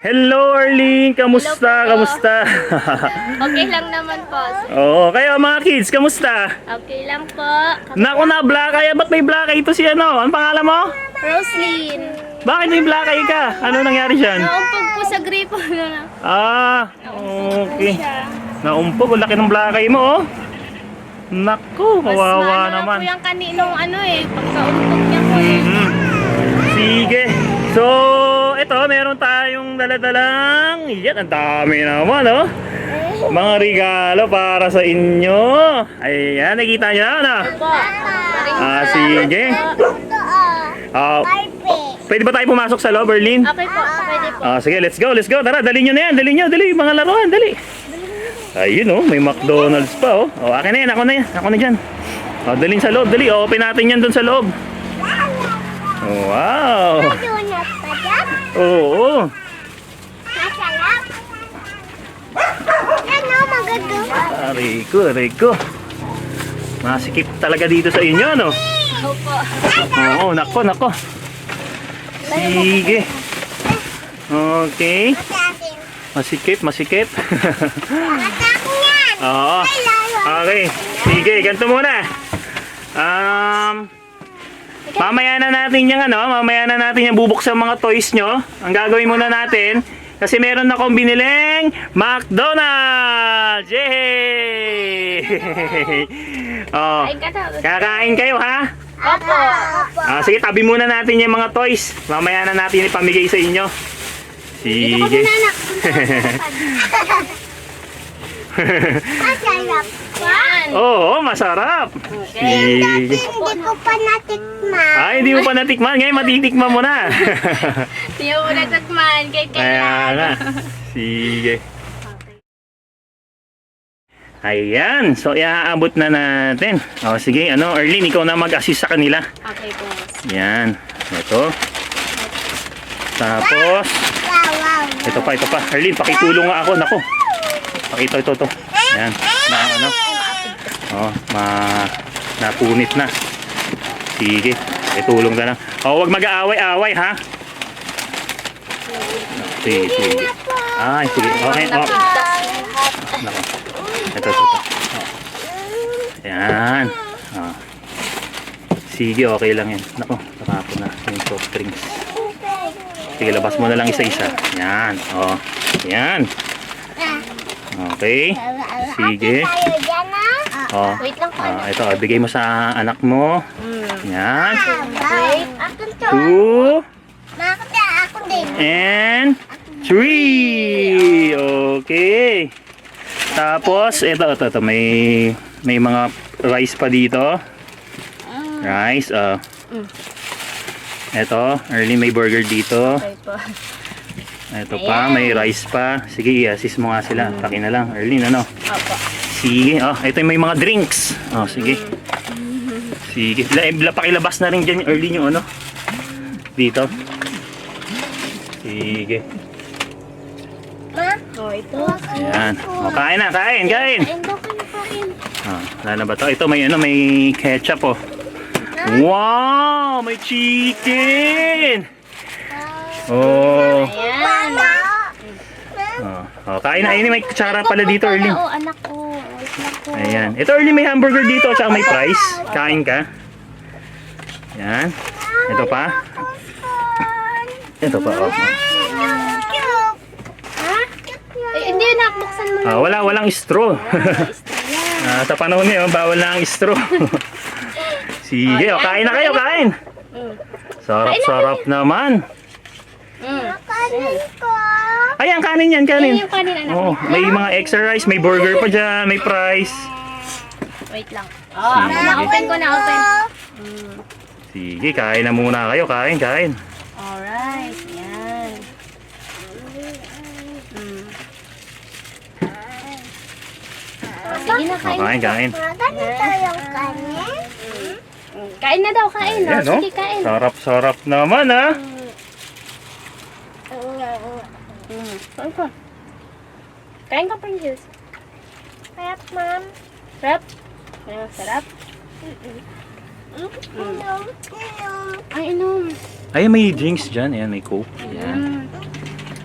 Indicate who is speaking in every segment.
Speaker 1: Hello Arlene, kamusta?
Speaker 2: Hello po.
Speaker 1: Kamusta?
Speaker 2: Okay lang naman po.
Speaker 1: Oo, kayo mga kids, kamusta?
Speaker 2: Okay lang po.
Speaker 1: Naku na, black eye. Ba't may black eye ito si ano? Ang pangalan mo?
Speaker 2: Roslyn.
Speaker 1: Bakit may black eye ka? Ano nangyari dyan?
Speaker 2: Naumpog po sa gripo na.
Speaker 1: Ah, okay. Naumpog, ang laki ng black eye mo oh. Naku,
Speaker 2: Mas
Speaker 1: kawawa
Speaker 2: maano
Speaker 1: naman.
Speaker 2: po yung kaninong pagkaumpog niya po eh.
Speaker 1: Sige. So, ito, meron tayong daladalang. Yan, ang dami naman, oh. Mga regalo para sa inyo. Ayan, nakita nyo na, ano?
Speaker 2: Po.
Speaker 1: Sige. Pwede ba tayo pumasok sa loob, Berlin?
Speaker 2: Okay po, pwede po.
Speaker 1: Sige, let's go, let's go. Tara, dali nyo na yan, dali nyo, dali. Mga laruan, dali. Ayun, oh, may McDonald's pa, oh. Akin na yan, ako na yan, ako na dyan. Dalhin sa loob, dali. Open natin yan dun sa loob. Wow. Oo.
Speaker 3: Masarap. Ano, maganda?
Speaker 1: Rico. Masikip talaga dito sa inyo, no?
Speaker 2: Opo.
Speaker 1: Oo, nako. Sige. Okay. Masikip. Oo. Okay. Sige, ganito muna. Mamaya na natin yung bubuksan mga toys nyo. Ang gagawin muna natin, kasi meron akong biniling McDonald's! Yay! Oh,
Speaker 2: Kain ka daw.
Speaker 1: kakain kayo ha?
Speaker 2: Opo.
Speaker 1: Sige, tabi muna natin yung mga toys. Mamaya na natin ipamigay sa inyo. Sige.
Speaker 3: Masarap.
Speaker 2: Yan.
Speaker 1: Oo, masarap. Sige.
Speaker 3: Hindi ko pa natikman.
Speaker 1: Ay, hindi mo pa natikman. Ngayon, matitikman mo na.
Speaker 2: Hindi mo natakman.
Speaker 1: Kaya na. Sige. Ayan. So, iaabot na natin. Sige. Arlene, ikaw na mag-assist sa kanila.
Speaker 2: Okay po.
Speaker 1: Yan. Ito. Tapos,
Speaker 3: Wow.
Speaker 1: ito pa. Arlene, pakitulong nga ako. Nako. Pakito ito. Yan. Napunit na. Sige. Itulong ka lang. Huwag mag-aaway-aaway, ha? Sige. Ay, sige. Okay. Nako. Ito. Yan. Sige, okay lang yan. Nako, nakapon na yung soft drinks. Sige, labas mo na lang isa-isa. Yan. Yan. Okay. Sige.
Speaker 3: Tayo dyan ah.
Speaker 2: Wait lang po.
Speaker 1: Ito, bigay mo sa anak mo. Yan.
Speaker 3: Wait. Ako to.
Speaker 1: 2
Speaker 3: Ako din.
Speaker 1: and 3. Okay. Tapos, ito. May mga rice pa dito. Rice. Ito, early may burger dito.
Speaker 2: Okay po.
Speaker 1: Ito pa, may rice pa. Sige, i-assist mo nga sila. Paki na lang, Erlyn, ano?
Speaker 2: Opo.
Speaker 1: Sige, ito may mga drinks. Sige. Sige, pakilabas na rin dyan, Erlyn, yung ano? Dito. Sige.
Speaker 2: Ito.
Speaker 1: Ayan. Kain na, kain.
Speaker 2: Kain daw kayo kain.
Speaker 1: Lalo ba to? Ito may ketchup, oh. Wow! May chicken! Oh.
Speaker 2: Ayan.
Speaker 1: Kain na. May kutsara pala dito, Erlyn.
Speaker 2: Anak ko.
Speaker 1: Ayan. Ito, Erlyn, may hamburger dito, tsaka may fries. Kain ka. Ayan. Ito pa. Ito pa, oh.
Speaker 2: Hindi nakbuksan mo na.
Speaker 1: Walang straw. Sa panahon ngayon, bawal na ang straw. Sige, kain na kayo, kain. Sarap-sarap naman. Ayan, kanin yan, kanin.
Speaker 2: Yung kanin, anak.
Speaker 1: May mga extra rice, may burger pa dyan, may fries.
Speaker 2: Wait lang. Ako na, open ko na, open.
Speaker 1: Sige, kain na muna kayo, kain.
Speaker 2: Alright, yan. Sige na, kain.
Speaker 1: Kain.
Speaker 3: Ganito yung kanin.
Speaker 2: Kain na daw, kain.
Speaker 1: Ayan, no?
Speaker 2: Sige, kain.
Speaker 1: Sarap-sarap naman, ha?
Speaker 2: Kain ka. Kain ka, Princess.
Speaker 3: Sarap, ma'am.
Speaker 2: Sarap? Sarap?
Speaker 3: Inom.
Speaker 2: Ay, inom.
Speaker 1: Ay, may drinks dyan. Ayan, may coke. Ayan.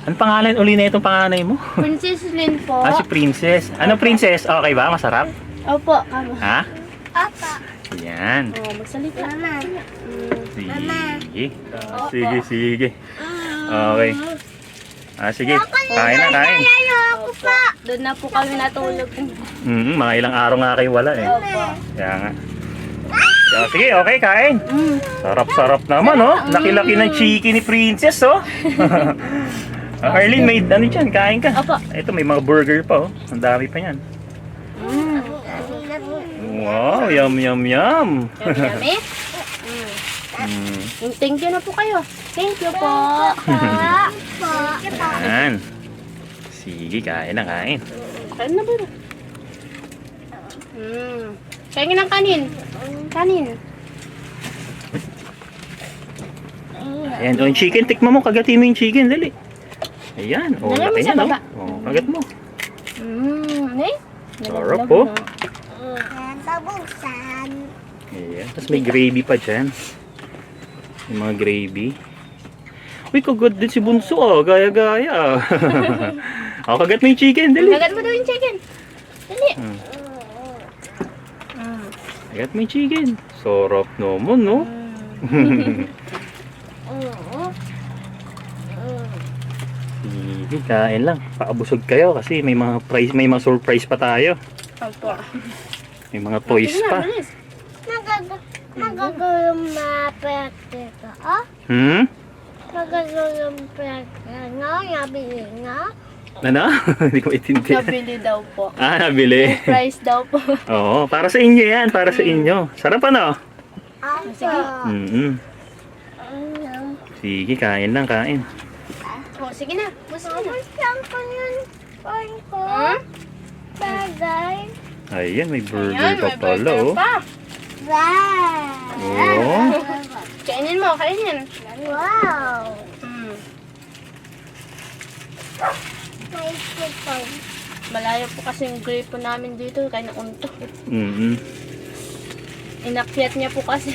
Speaker 1: Ano pangalan uli na itong panganay mo?
Speaker 2: Princess Lynn po.
Speaker 1: Si Princess. Ano Princess? Okay ba? Masarap?
Speaker 2: Opo, kamo.
Speaker 1: Ha?
Speaker 3: Apa.
Speaker 1: Yan.
Speaker 2: Oh, magsalita.
Speaker 3: Mama.
Speaker 1: Sige. Sige. Okay. Sige. Kain na, kain.
Speaker 3: Ayoko pa.
Speaker 2: Doon na po kami natulog.
Speaker 1: Mga ilang araw nga kayo wala eh.
Speaker 2: Opo.
Speaker 1: Kaya nga. Sige, okay, kain. Sarap-sarap naman, oh. Laki-laki ng chicken ni Princess, oh. Arlene, may ano dyan, kain ka.
Speaker 2: Opo.
Speaker 1: Ito, may mga burger pa, oh. Ang dami pa yan. Wow, yum.
Speaker 2: Yummy.
Speaker 1: Mm.
Speaker 2: Thank you na po kayo. Thank you po.
Speaker 1: Yan. Sige, kain na, kain.
Speaker 2: Kain na ba? Kain ng kanin. Kanin.
Speaker 1: Ayan, yung chicken, tikma mo, kagatin mo yung chicken, dali. Ayan,
Speaker 2: Dali mo
Speaker 1: laki
Speaker 2: sa
Speaker 1: niya, no?
Speaker 2: baba.
Speaker 1: Kagat mo.
Speaker 2: Eh?
Speaker 1: Sarap po.
Speaker 3: Babusan.
Speaker 1: Ayan, tapos may gravy pa dyan. Yung mga gravy. Uy, kagad din si Bunso, oh. Gaya-gaya. Kagat mo yung chicken, dali.
Speaker 2: Kagat mo daw yung chicken. Dali.
Speaker 1: Kagat mo yung chicken. Sarap naman, no? Sige, kain lang. Paabusog kayo kasi may mga prize, may mga surprise pa tayo.
Speaker 2: Opo.
Speaker 1: May mga toys
Speaker 2: Sige na,
Speaker 1: pa.
Speaker 2: bilis.
Speaker 3: Magagawin ma-practice ko. Magagawin practice nga. Nabili nga.
Speaker 1: Ano? Hindi ko itindihan.
Speaker 2: Nabili daw po.
Speaker 1: Nabili.
Speaker 2: Price daw po.
Speaker 1: Oo, para sa inyo yan. Para sa inyo. Sarap ano?
Speaker 3: Sige.
Speaker 1: Sige, kain lang, kain.
Speaker 2: Oh, sige na. Gusto na.
Speaker 3: Saan ko yun? Saan ko? Bagay.
Speaker 1: Ayan, may burger
Speaker 2: Ayan,
Speaker 1: pa
Speaker 2: may
Speaker 1: pala,
Speaker 2: burger
Speaker 1: oh.
Speaker 2: pa.
Speaker 3: Wow.
Speaker 1: Oo.
Speaker 2: Kainin mo, kainin.
Speaker 3: Wow. May sipon.
Speaker 2: Malayo po kasi yung gripo namin dito, kaya naunto.
Speaker 1: Mm-mm.
Speaker 2: Inakyat niya po kasi.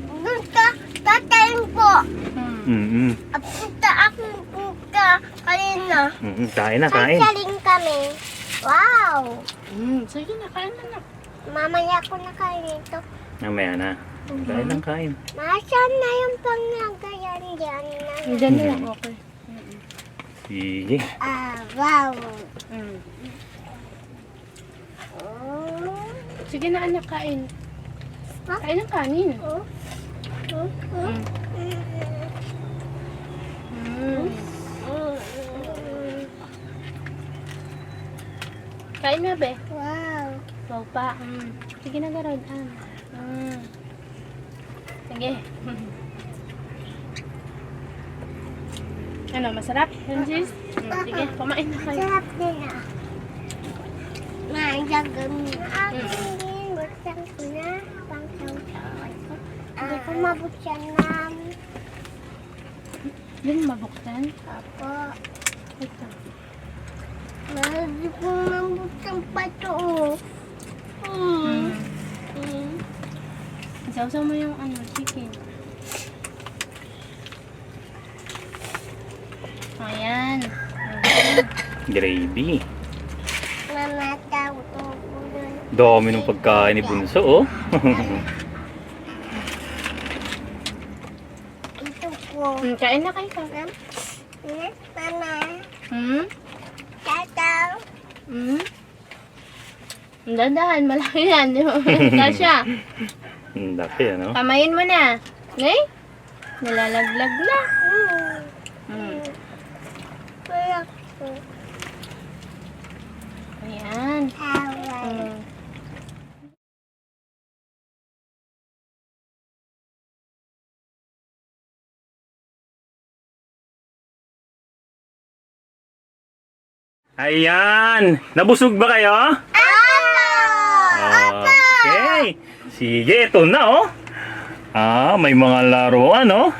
Speaker 3: Gusto, tatayin po.
Speaker 1: Mm-mm.
Speaker 3: Punta ako punta kanina.
Speaker 1: Kain na, kain.
Speaker 3: Sasaling kami. Wow.
Speaker 2: Sige na, kain na.
Speaker 3: Mamaya ko na kain ito.
Speaker 1: Mamaya na. Kain lang, kain.
Speaker 3: Nasaan na yung panglagayan dyan?
Speaker 2: Diyan na lang, okay.
Speaker 1: Sige.
Speaker 3: Wow.
Speaker 2: Sige na anak, kain. Kain ng kanin. Kain na, be.
Speaker 3: Wow.
Speaker 2: Wow pa. Sige na, Garod. Sige. Ano, masarap? Francis? Sige, kumain na kayo.
Speaker 3: Sarap din ah. Nagagam na akin din. Buksan ko na. Pang-saw-saw ko. Hindi ko mabuksan na.
Speaker 2: Yan, mabuksan.
Speaker 3: Apo.
Speaker 2: Ito.
Speaker 3: Hindi ko mabuksan pa ito.
Speaker 2: Isaw-saw mo yung chicken. Ayan.
Speaker 1: Gravy.
Speaker 3: Mama, tao ko doon.
Speaker 1: Dami ng pagkain ni Bunso, oh.
Speaker 3: Ito po.
Speaker 2: Kain na kayo.
Speaker 3: Mama. Tataw.
Speaker 2: Dandahan, malaki yan. Di ba? Kasya.
Speaker 1: Ang laki, ano?
Speaker 2: Kamayin mo na. Ngay? Nalalaglag na.
Speaker 3: Wala ko.
Speaker 2: Ayan.
Speaker 3: Tawal.
Speaker 1: Ayan! Nabusog ba kayo? Okay. Sige, ito na, oh. May mga laruan, oh.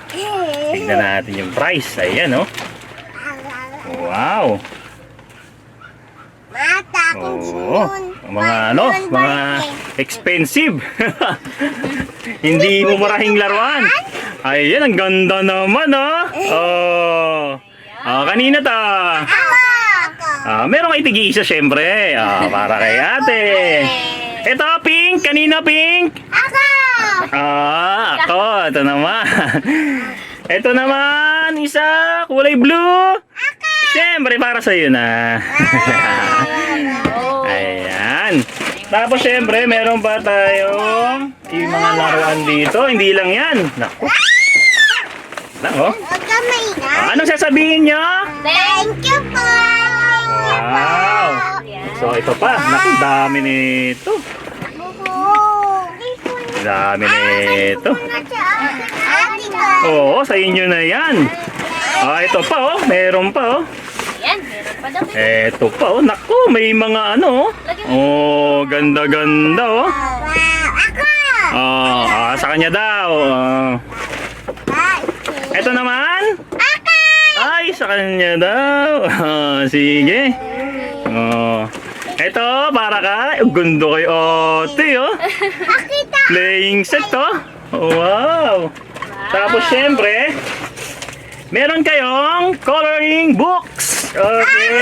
Speaker 1: Tignan natin yung price. Ayan, oh. Wow!
Speaker 3: Mata akong
Speaker 1: Oo.
Speaker 3: ginon.
Speaker 1: Mga ano, mga expensive. Hindi mo marahing laruan. Ayan, ang ganda naman, oh. Oh. Kanina to. Meron kay tig-isa syempre. Para kay ate. Ito, pink. Kanina, pink. Ako. Ito naman. Ito naman, isa. Kulay blue. Syempre, para sa'yo na. Ayan. Tapos, syempre, meron pa tayong yung mga laruan dito. Hindi lang yan. Naku. Lang, oh. Anong sasabihin nyo?
Speaker 3: Thank you po!
Speaker 1: Wow. So, ito pa. Naku, dami nito. Dami nito. Oo, sa inyo na yan. Ito pa, oh. Meron pa, oh.
Speaker 2: Yan, meron pa daw.
Speaker 1: Ito pa, oh. Naku, may mga ano, oh. Oh, ganda-ganda, oh. Sa kanya daw. Ito naman. Ay, sa kanya daw. Sige. Ito, para ka. Gundo kay ate, oh. Playing set, oh. Wow. Tapos, syempre, meron kayong coloring books. Okay.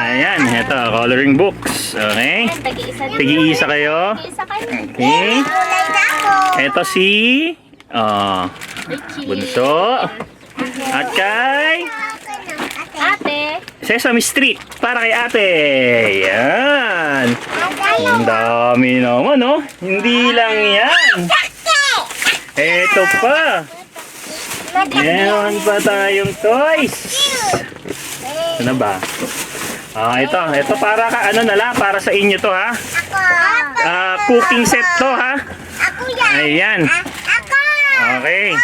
Speaker 1: Ayan, ito, coloring books. Okay. Tigi-isa kayo.
Speaker 2: Isa kayo.
Speaker 1: Okay. Ito si Bunso. At kay
Speaker 2: Ate.
Speaker 1: Sesame Street. Para kay ate. Yan. Ang dami naman, oh. Hindi lang yan. Ito pa. Meron pa tayong toys. Ano ba? Ito para ka ano na lang, para sa inyo to, ha. Cooking set to, ha. Ayan. Okay.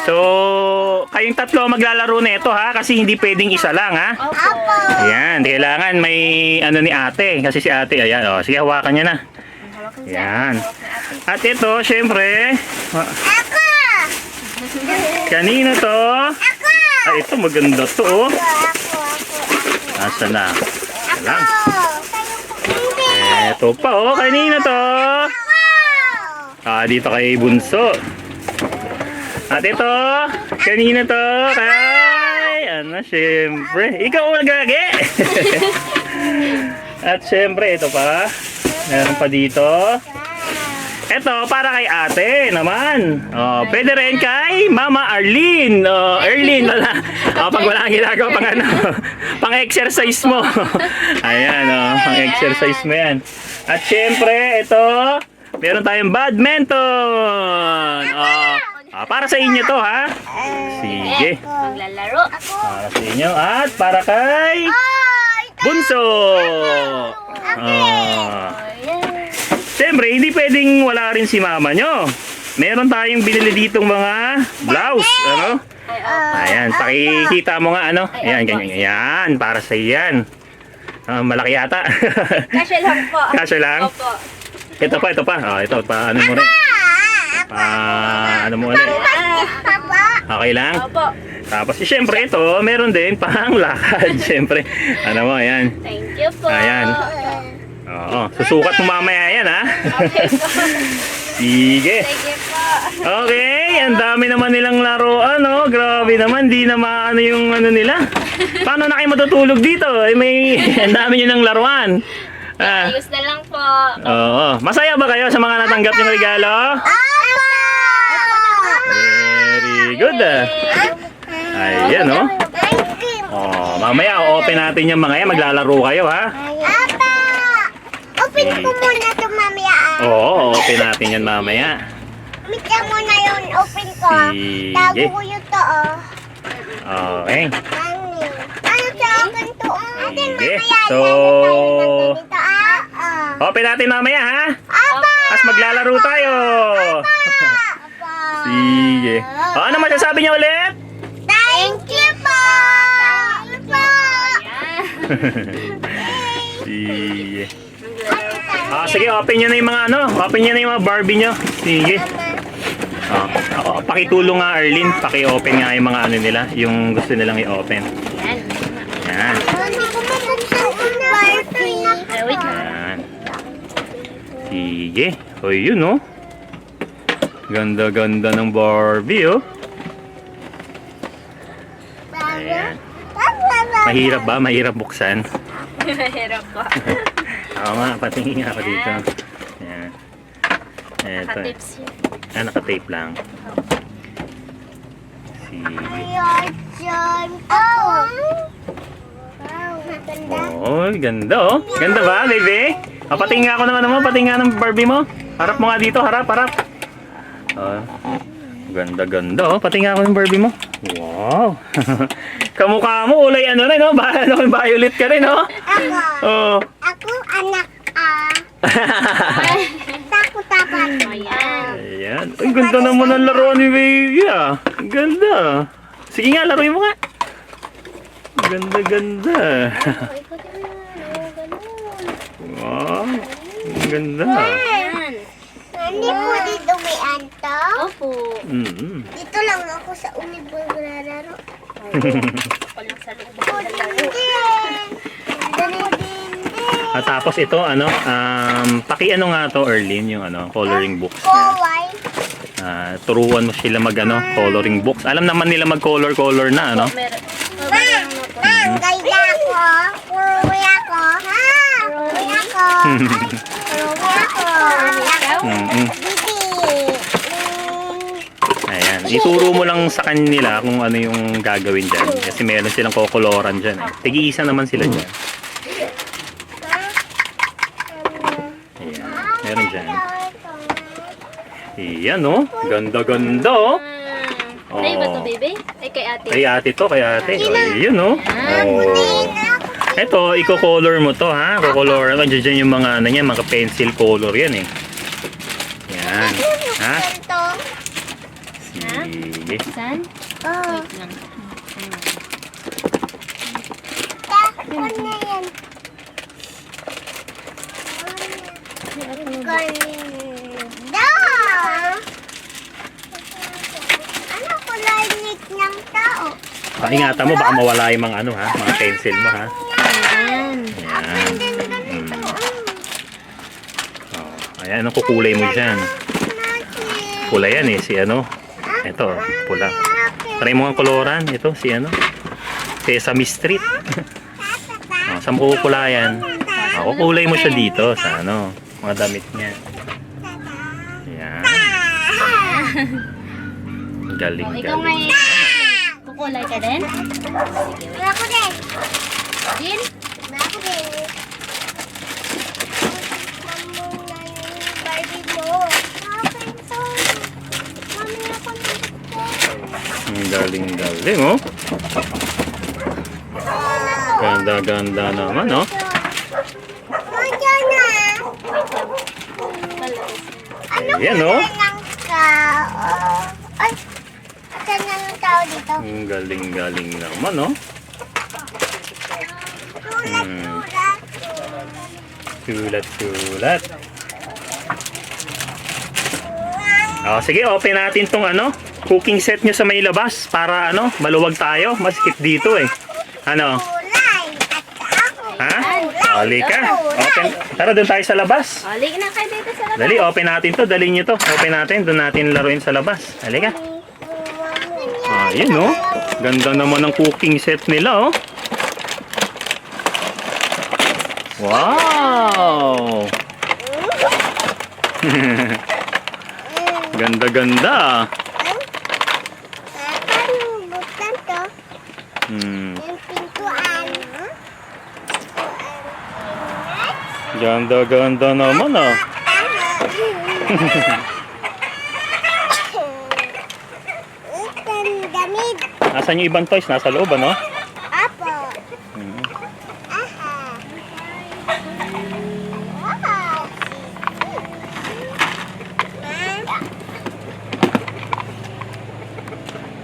Speaker 1: So, kayong tatlo maglalaro nito, ha, kasi hindi pwedeng isa lang, ha. Ayan, kailangan may ano ni ate, kasi si ate, ayan, oh, sige, hawakan niya na. Ayan. At ito, syempre, kanina to. Ito maganda to, oh. Asa na? Lang. Ito pa, oh, kanina to. Dito kay Bunso. At ito, kanina to, kay, ano, syempre, ikaw magage. At syempre, ito pa, meron pa dito. Ito, para kay ate naman. Pwede rin kay Mama Arlene. Arlene, wala. Pag wala kang ginagawa, pang exercise mo. Ayan, pang-exercise mo yan. At syempre, ito, meron tayong badminton. Para sa inyo to, ha? Sige.
Speaker 2: Maglalaro.
Speaker 1: Para sa inyo. At para kay Bunso. Siyempre, hindi pwedeng wala rin si mama nyo. Meron tayong binili ditong mga blouse. Ano? Ayan, pakikita mo nga, ano? Ayan, ganyan. Ayan, para sa iyan. Malaki yata.
Speaker 2: Kasya lang po.
Speaker 1: Kasya lang?
Speaker 2: Opo.
Speaker 1: Ito pa. Ito pa, ano mo rin? Ano mo ulit? Okay lang?
Speaker 2: Opo.
Speaker 1: Tapos, siyempre, ito, meron din pang lakad. Siyempre, ano mo, ayan.
Speaker 2: Thank you po.
Speaker 1: Ayan. Oo, susukat mo mamaya yan, ha?
Speaker 2: Okay po.
Speaker 1: Sige.
Speaker 2: Sige po.
Speaker 1: Okay, ang dami naman nilang laruan, no? Grabe naman, di na maano yung ano nila. Paano na kayo matutulog dito? Ang dami nyo ng laruan.
Speaker 2: Ayos na lang po.
Speaker 1: Oo. Masaya ba kayo sa mga natanggap yung regalo? Very good, Ayan, no? Mamaya, open natin yung mga yan. Maglalaro kayo, ha?
Speaker 3: Open ko muna ito mamaya.
Speaker 1: Oo, open natin yan mamaya.
Speaker 3: Mita mo na yun, open ko.
Speaker 1: Sige.
Speaker 3: Tago ko yun to,
Speaker 1: Okay.
Speaker 3: Ano sa open to? Atin
Speaker 1: Sige.
Speaker 3: mamaya.
Speaker 1: So,
Speaker 3: Dito,
Speaker 1: open natin mamaya, ha?
Speaker 3: Apa!
Speaker 1: Tapos maglalaro tayo. Sige. Ano masasabi niyo ulit?
Speaker 3: Thank you po! Thank you po!
Speaker 1: Sige. Sige, open nyo na yung mga ano. Open nyo na yung mga Barbie nyo. Sige. Pakitulong nga, Arlene. Paki-open nga yung mga ano nila. Yung gusto nilang i-open.
Speaker 2: Yan.
Speaker 1: Yan.
Speaker 3: Hindi ko mabuksan una. Barbie.
Speaker 2: Wait lang.
Speaker 1: Yan. Sige. O yun oh. Ganda-ganda ng Barbie oh. Ayan. Mahirap ba? Mahirap buksan?
Speaker 2: Mahirap ko.
Speaker 1: Oo nga, patingin nga ako dito. Ayan. Eto.
Speaker 2: Naka-tips yun.
Speaker 1: Naka-tape lang. Sige.
Speaker 3: Ayan, dyan. Oh. Maganda.
Speaker 1: Oh, ganda oh. Ganda ba, baby? Patingin nga ako ng ano mo, patingin nga ng Barbie mo. Harap mo nga dito, harap, harap. Oh. Ganda-ganda oh. Patingin nga ako ng Barbie mo. Wow. Kamukha mo, ulay ano rin, no? Violet ka rin, no?
Speaker 3: Ako.
Speaker 1: Oo.
Speaker 3: Ako, anak. Takot-takot.
Speaker 2: Ayan.
Speaker 1: Ayan. Ay, ganda naman ang laruan ni baby, ah. Ganda. Sige nga, laruin mo nga. Ganda-ganda. Wow. Ang ganda.
Speaker 2: Ayan.
Speaker 3: Hindi po dito may anto.
Speaker 2: Opo.
Speaker 1: Mm-hmm.
Speaker 3: Dito lang ako sa unibol naglalaro.
Speaker 2: Ako lang sa loob.
Speaker 1: At tapos ito, ano, paki-ano nga to, Erlyn, yung ano, coloring books.
Speaker 3: Koway.
Speaker 1: Turuan mo sila mag, ano, coloring books. Alam naman nila mag-color na, ano?
Speaker 2: Meron.
Speaker 3: Mang, gaya ako. Kuruwi ako. Ha? Kuruwi ako. Kuruwi ako.
Speaker 1: Mm-hmm.
Speaker 3: Bibi.
Speaker 1: Ayan, ituro mo lang sa kanila kung ano yung gagawin dyan. Kasi meron silang kokoloran dyan. Eh. Tig-iisa naman sila dyan. Ayan, meron dyan. Ayan, oh. Ganda-ganda, oh.
Speaker 2: Sa'yo ba to, baby? Ay, kay ate.
Speaker 1: Kay ate to, kay ate. Ayan, oh. Oh. Ito, i-color mo to, ha? Kukolor. Dyan yung mga, ano yan, mga pencil color yan, eh. Yan. Ha? Sige.
Speaker 2: Saan?
Speaker 3: Oh.
Speaker 2: Wait lang.
Speaker 3: Takon na yan. Ganda! Ano kulay lit ng tao?
Speaker 1: Ingatan mo, baka mawala yung mga ano, ha? Mga pencil mo, ha?
Speaker 2: Ayan.
Speaker 1: Ayan. Oh, ayan, anong kukulay mo dyan? Pula yan, eh. Si ano? Ito, pula. Try mo ang koloran. Ito, si ano? Sesame Street. Oh, saan mo kukulayan? Oh, kukulay mo siya dito sa ano, mga damit niya. Ayan. Galing,
Speaker 2: Ikaw
Speaker 1: galing.
Speaker 2: may kukulay ka din? Sige, wait.
Speaker 3: Ako din.
Speaker 2: Din?
Speaker 3: Ako din. Barbie mo. Akin to. Mami ako nito.
Speaker 1: Ang galing, galing, oh. Ganda, ganda naman, oh.
Speaker 3: Nandiyan na. Ano
Speaker 1: Ayan, oh.
Speaker 3: kulay ng tao? Ay, saan na yung tao dito?
Speaker 1: Ang galing, galing naman, oh.
Speaker 3: Sulat.
Speaker 1: Sulat, sulat. Oh, sige, open natin tong ano, cooking set nyo sa may labas para ano, maluwag tayo. Maskip dito eh. Ano?
Speaker 3: Kulay. At ako.
Speaker 1: Ha? Dali ka. Open. Tara, doon tayo sa labas.
Speaker 2: Halik na kayo dito sa labas.
Speaker 1: Dali, open natin to. Dali nyo to. Open natin. Doon natin laruin sa labas. Dali ka. Ah, yun oh. Ganda naman ng cooking set nila oh. Wow! Ganda-ganda.
Speaker 3: Paano buksan to?
Speaker 1: Hmm.
Speaker 3: Yung pintuan.
Speaker 1: Ganda-ganda naman ah.
Speaker 3: Damit.
Speaker 1: Nasaan yung ibang toys? Nasa loob ano?
Speaker 3: Apo.
Speaker 1: Hmm.
Speaker 3: Aha. Wow.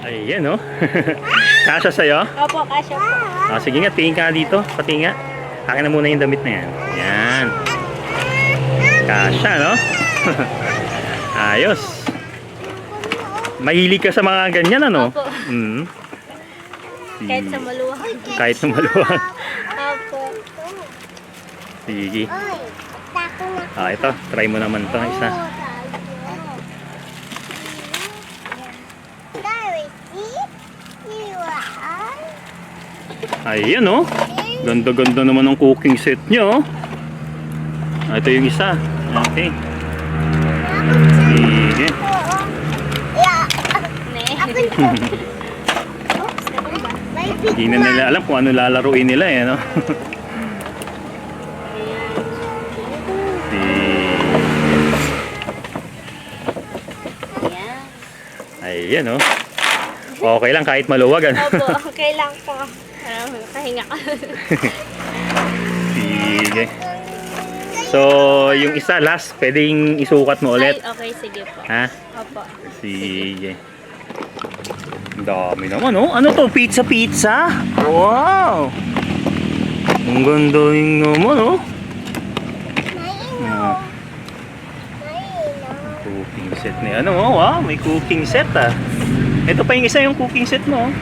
Speaker 1: Ayan oh. Kasya sa'yo?
Speaker 2: Opo, kasya po.
Speaker 1: Ah, sige nga, tingin ka dito. Patingin nga. Akin na muna yung damit na yan. Yan. Kasya, no? Ayos. Mahilig ka sa mga ganyan, ano?
Speaker 2: Opo.
Speaker 1: Mm.
Speaker 2: Kahit sa maluwag.
Speaker 1: Kahit sa maluwag.
Speaker 2: Opo.
Speaker 1: Sige.
Speaker 3: Oy, tako na.
Speaker 1: Ito. Try mo naman to isa. Ayan oh. Ganda-ganda naman ng cooking set nyo. Ito yung isa. Okay. Sige. Hindi na nila alam kung ano lalaruin nila eh, no? Ayan oh. Okay lang kahit maluwag ano?
Speaker 2: Opo, okay lang po. Kahinga ka.
Speaker 1: Sige. So, yung isa last, pwedeng isukat mo ulit.
Speaker 2: Ay, okay, sige po.
Speaker 1: Ha?
Speaker 2: Opo.
Speaker 1: Sige. Ang dami naman oh. Ano to? Pizza? Wow! Ang ganda yung naman oh. Cooking set ni ano oh. Wow, may cooking set ah. Ito pa yung isa yung cooking set mo oh.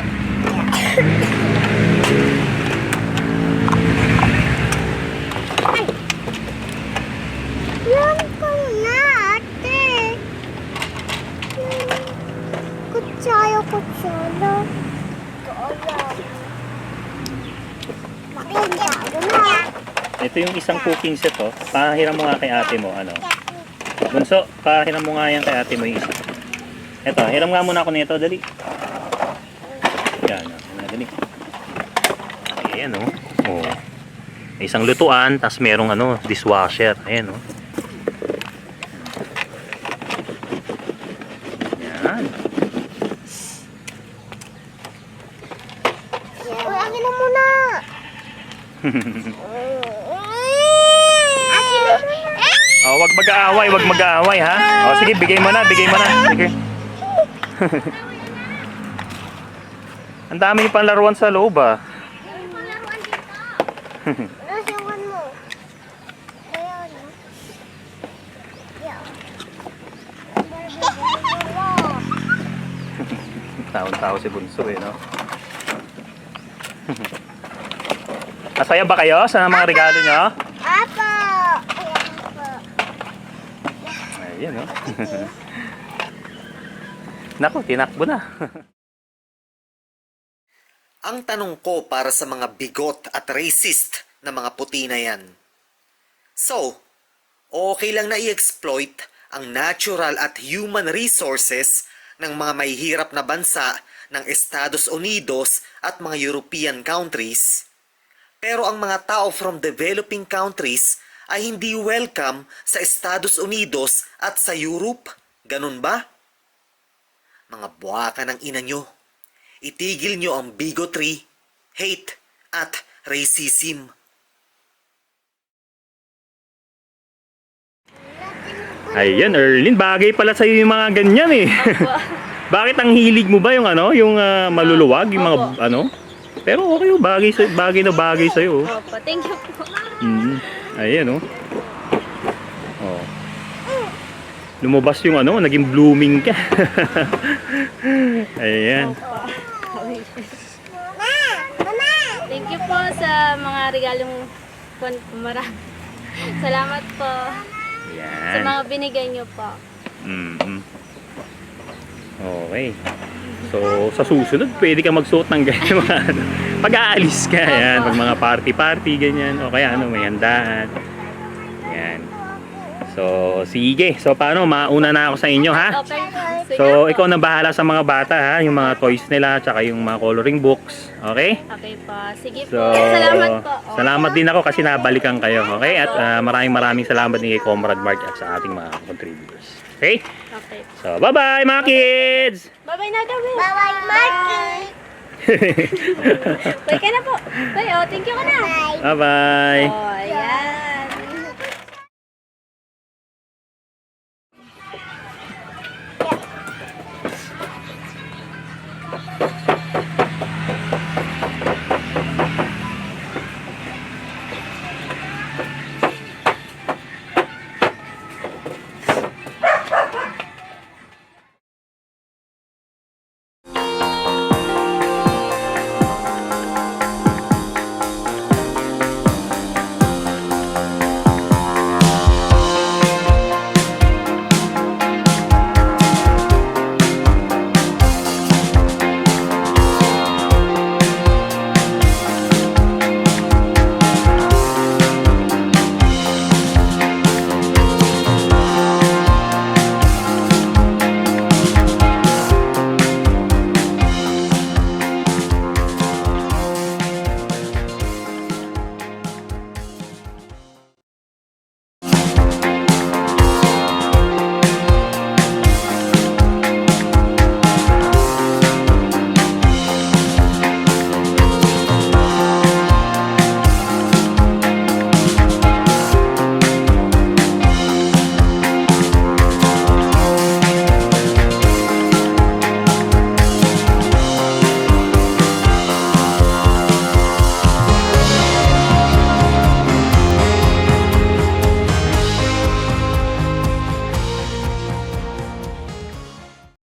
Speaker 3: Yan ko na, ate. Kutsaya.
Speaker 1: Ito yung isang cooking set oh. Pahiram mo nga kay ate mo ano. Bunso, pahiram mo nga yan kay ate mo yung isa. Ito, hiram nga muna ako nito, dali. Yan, dali. Ayan oh. Oh. May isang lutuan, tas merong ano, dishwasher. Ayan oh. Yan.
Speaker 3: Uy, akin na muna.
Speaker 1: Oh, wag mag-aaway, wag mag-aaway ha. Oh, sige, bigay mo na. Sige. Ang dami yung panlaruan sa loob ah.
Speaker 3: Nasiwan mo. Ayan.
Speaker 1: Taon-tao si Bunso eh, no? Masaya ba kayo sa mga regalo nyo?
Speaker 3: Apo. Ayan po.
Speaker 1: Ayan, no? Naku, tinakbo na.
Speaker 4: Ang tanong ko para sa mga bigot at racist na mga puti na yan. So, okay lang na i-exploit ang natural at human resources ng mga mahihirap na bansa ng Estados Unidos at mga European countries. Pero ang mga tao from developing countries ay hindi welcome sa Estados Unidos at sa Europe. Ganun ba? Mga buwaka ng ina nyo. Itigil nyo ang bigotry, hate, at racism.
Speaker 1: Ayan, Erlyn, bagay pala sa'yo yung mga ganyan eh. Bakit ang hilig mo ba yung ano, yung maluluwag, yung mga
Speaker 2: Opo.
Speaker 1: ano? Pero okay, bagay na bagay sa'yo.
Speaker 2: Opo, thank you po.
Speaker 1: Ayan, oh. Oh. Lumabas yung ano, naging blooming ka. Ayan.
Speaker 2: Thank you po sa mga regalong marami. Salamat po sa
Speaker 1: Ayan.
Speaker 2: mga binigay niyo po.
Speaker 1: Okay. So, sa susunod, pwede ka magsuot ng ganyan. Pag aalis ka, yan. Pag mga party-party, ganyan. O kaya ano, may handaan. Yan. So, sige. So, paano? Mauna na ako sa inyo, ha?
Speaker 2: Okay. Sige
Speaker 1: So,
Speaker 2: po.
Speaker 1: ikaw na bahala sa mga bata, ha? Yung mga toys nila, tsaka yung mga coloring books. Okay?
Speaker 2: Okay po. Sige
Speaker 1: So,
Speaker 2: po. Salamat po.
Speaker 1: salamat din ako kasi nabalikan kayo. Okay? At maraming salamat din kay Comrade Mark at sa ating mga contributors. Okay?
Speaker 2: Okay.
Speaker 1: So, bye-bye mga kids!
Speaker 2: Bye-bye na kami.
Speaker 3: Bye-bye, Marky.
Speaker 2: Bye ka na po. Bye, oh. Thank you ka na.
Speaker 3: Bye.
Speaker 1: Bye-bye!
Speaker 2: Oh, ayan.